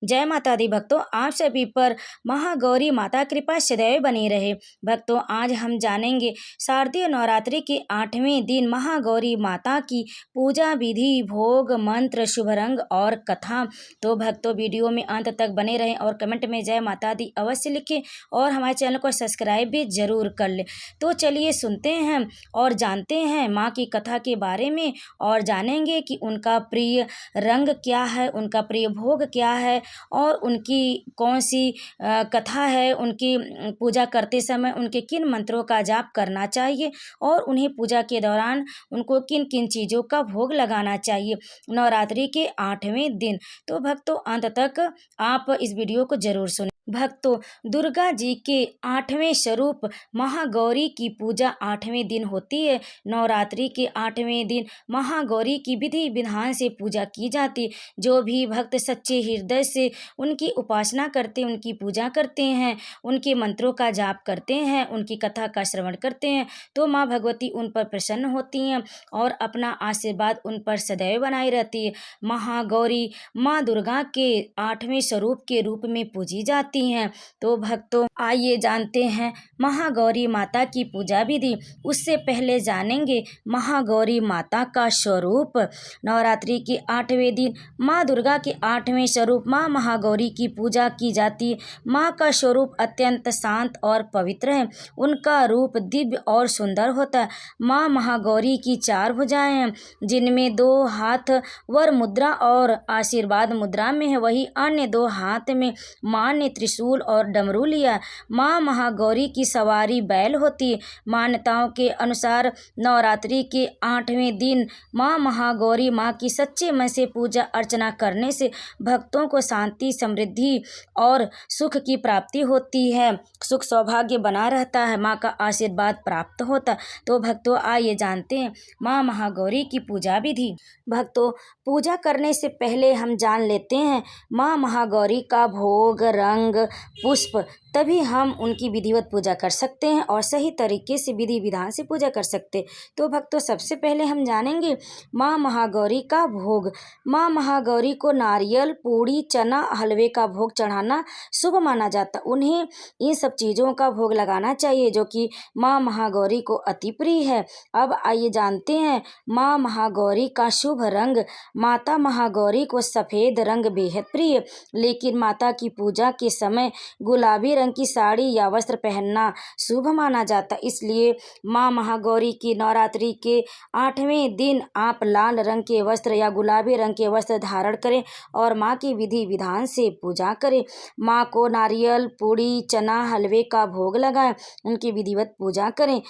जय माता दी भक्तों, आप सभी पर महागौरी माता कृपा सदैव बनी रहे। भक्तों, आज हम जानेंगे शारदीय नवरात्रि के 8वें दिन महागौरी माता की पूजा विधि, भोग, मंत्र, शुभ रंग और कथा। तो भक्तों, वीडियो में अंत तक बने रहें और कमेंट में जय माता दी अवश्य लिखें और हमारे चैनल को सब्सक्राइब भी जरूर कर लें। तो चलिए सुनते हैं और जानते हैं माँ की कथा के बारे में और जानेंगे कि उनका प्रिय रंग क्या है, उनका प्रिय भोग क्या है और उनकी कौन सी कथा है। उनकी पूजा करते समय उनके किन मंत्रों का जाप करना चाहिए और उन्हें पूजा के दौरान उनको किन किन चीज़ों का भोग लगाना चाहिए नवरात्रि के 8वें दिन। तो भक्तों, अंत तक आप इस वीडियो को जरूर सुनें। भक्तों, दुर्गा जी के 8वें स्वरूप महागौरी की पूजा 8वें दिन होती है। नवरात्रि के 8वें दिन महागौरी की विधि विधान से पूजा की जाती। जो भी भक्त सच्चे हृदय से उनकी उपासना करते, उनकी पूजा करते हैं, उनके मंत्रों का जाप करते हैं, उनकी कथा का श्रवण करते हैं, तो माँ भगवती उन पर प्रसन्न होती हैं और अपना आशीर्वाद उन पर सदैव बनाई रहती है। महागौरी माँ दुर्गा के 8वें स्वरूप के रूप में पूजी जाती हैं। तो भक्तों, आइए जानते हैं महागौरी माता की पूजा विधि। उससे पहले जानेंगे महागौरी माता का स्वरूप। नवरात्रि के 8वें दिन माँ दुर्गा के 8वें स्वरूप माँ महागौरी की पूजा की जाती है। माँ का स्वरूप अत्यंत शांत और पवित्र है। उनका रूप दिव्य और सुंदर होता है। माँ महागौरी की 4 भुजाएं हैं, जिनमें 2 हाथ वर मुद्रा और आशीर्वाद मुद्रा में है, वही अन्य 2 हाथ में माँ ने त्रिशूल और डमरू लिया। माँ महागौरी की सवारी बैल होती है। मान्यताओं के अनुसार नवरात्रि के 8वें दिन माँ महागौरी माँ की सच्चे मन से पूजा अर्चना करने से भक्तों को शांति, समृद्धि और सुख की प्राप्ति होती है। सुख सौभाग्य बना रहता है, माँ का आशीर्वाद प्राप्त होता। तो भक्तों, आइए जानते हैं माँ महागौरी की पूजा विधि। भक्तों, पूजा करने से पहले हम जान लेते हैं माँ महागौरी का भोग, रंग, पुष्प, तभी हम उनकी विधिवत पूजा कर सकते हैं और सही तरीके से विधि विधान से पूजा कर सकते हैं। तो भक्तों, सबसे पहले हम जानेंगे माँ महागौरी का भोग। माँ महागौरी को नारियल, पूड़ी, चना, हलवे का भोग चढ़ाना शुभ माना जाता। उन्हें इन सब चीज़ों का भोग लगाना चाहिए जो कि माँ महागौरी को अति प्रिय है। अब आइए जानते हैं माँ महागौरी का शुभ रंग। माता महागौरी को सफ़ेद रंग बेहद प्रिय, लेकिन माता की पूजा के समय गुलाबी रंग की साड़ी या वस्त्र पहनना शुभ माना जाता। इसलिए माँ महागौरी की नवरात्रि के 8वें दिन आप लाल रंग के वस्त्र या गुलाबी रंग के वस्त्र धारण करें और माँ की विधि विधान से पूजा करें। माँ को नारियल, पूड़ी, चना, हलवे का भोग लगाएं, उनकी विधिवत पूजा करें।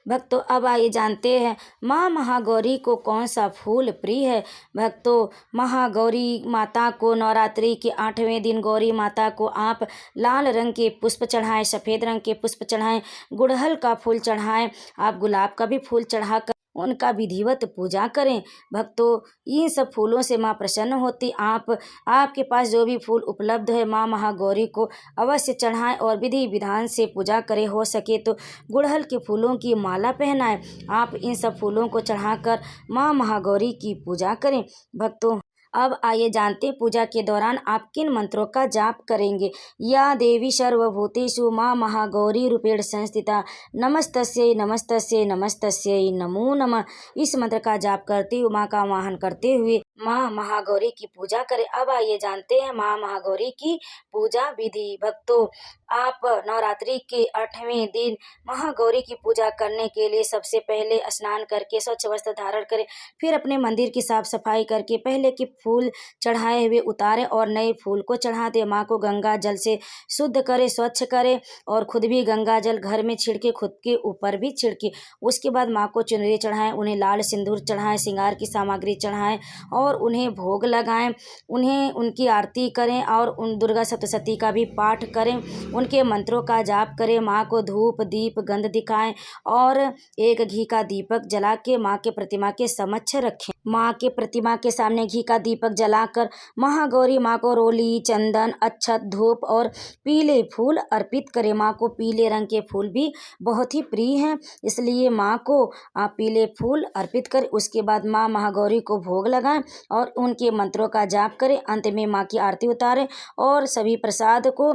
भक्तों, अब आइए जानते हैं माँ महागौरी को कौन सा फूल प्रिय है। भक्तों, महागौरी माता को नवरात्रि के 8वें दिन गौरी माता को आप लाल रंग के पुष्प चढ़ाएं, सफ़ेद रंग के पुष्प चढ़ाएं, गुड़हल का फूल चढ़ाएं, आप गुलाब का भी फूल चढ़ाकर उनका विधिवत पूजा करें। भक्तों, इन सब फूलों से माँ प्रसन्न होती। आपके पास जो भी फूल उपलब्ध है, माँ महागौरी को अवश्य चढ़ाएं और विधि विधान से पूजा करें। हो सके तो गुड़हल के फूलों की माला पहनाएं। आप इन सब फूलों को चढ़ाकर माँ महागौरी की पूजा करें। भक्तों, अब आइए जानते हैं पूजा के दौरान आप किन मंत्रों का जाप करेंगे। या देवी सर्वभूतेषु माँ महागौरी रूपेण संस्थिता नमस्तस्यै नमस्तस्यै नमस्तस्यै नमो नमः। इस मंत्र का जाप करते हुए, माँ का आवाहन करते हुए माँ महागौरी की पूजा करें। अब आइए जानते हैं माँ महागौरी की पूजा विधि। भक्तों, आप नवरात्रि के 8वें दिन महागौरी की पूजा करने के लिए सबसे पहले स्नान करके स्वच्छ वस्त्र धारण करें। फिर अपने मंदिर की साफ सफाई करके पहले के फूल चढ़ाए हुए उतारें और नए फूल को चढ़ा दें। माँ को गंगा जल से शुद्ध करें, स्वच्छ करें और खुद भी गंगा जल घर में छिड़के, खुद के ऊपर भी छिड़के। उसके बाद माँ को चुनरी चढ़ाएं, उन्हें लाल सिंदूर चढ़ाएं, श्रृंगार की सामग्री चढ़ाएं और उन्हें भोग लगाएं। उन्हें उनकी आरती करें और उन दुर्गा सप्तशती का भी पाठ करें। उनके मंत्रों का जाप करें। माँ को धूप, दीप, गंध दिखाएं और एक घी का दीपक जला के माँ के प्रतिमा के समक्ष रखें। माँ के प्रतिमा के सामने घी का दीपक जलाकर महागौरी माँ को रोली, चंदन, अक्षत, धूप और पीले फूल अर्पित करें। माँ को पीले रंग के फूल भी बहुत ही प्रिय हैं, इसलिए माँ को आप पीले फूल अर्पित करें। उसके बाद माँ महागौरी को भोग लगाएं और उनके मंत्रों का जाप करें। अंत में माँ की आरती उतारें और सभी प्रसाद को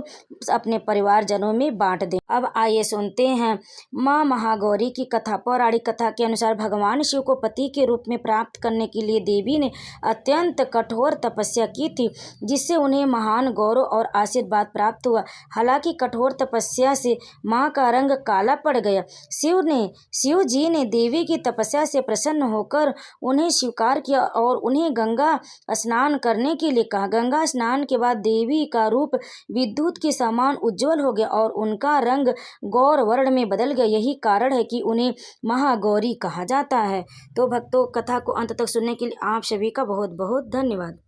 अपने परिवारजनों में बांट दें। अब आइए सुनते हैं माँ महागौरी की कथा। पौराणिक कथा के अनुसार भगवान शिव को पति के रूप में प्राप्त करने के लिए देवी ने अत्यंत कठोर तपस्या की थी, जिससे उन्हें महान गौरव और आशीर्वाद प्राप्त हुआ। हालांकि कठोर तपस्या से माँ का रंग काला पड़ गया। शिव जी ने देवी की तपस्या से प्रसन्न होकर उन्हें स्वीकार किया और उन्हें गंगा स्नान करने के लिए कहा। गंगा स्नान के बाद देवी का रूप विद्युत के समान उज्जवल हो गया और उनका रंग गौर वर्ण में बदल गया। यही कारण है कि उन्हें महागौरी कहा जाता है। तो भक्तों, कथा को अंत तक सुनने के लिए आप सभी का बहुत बहुत धन्यवाद।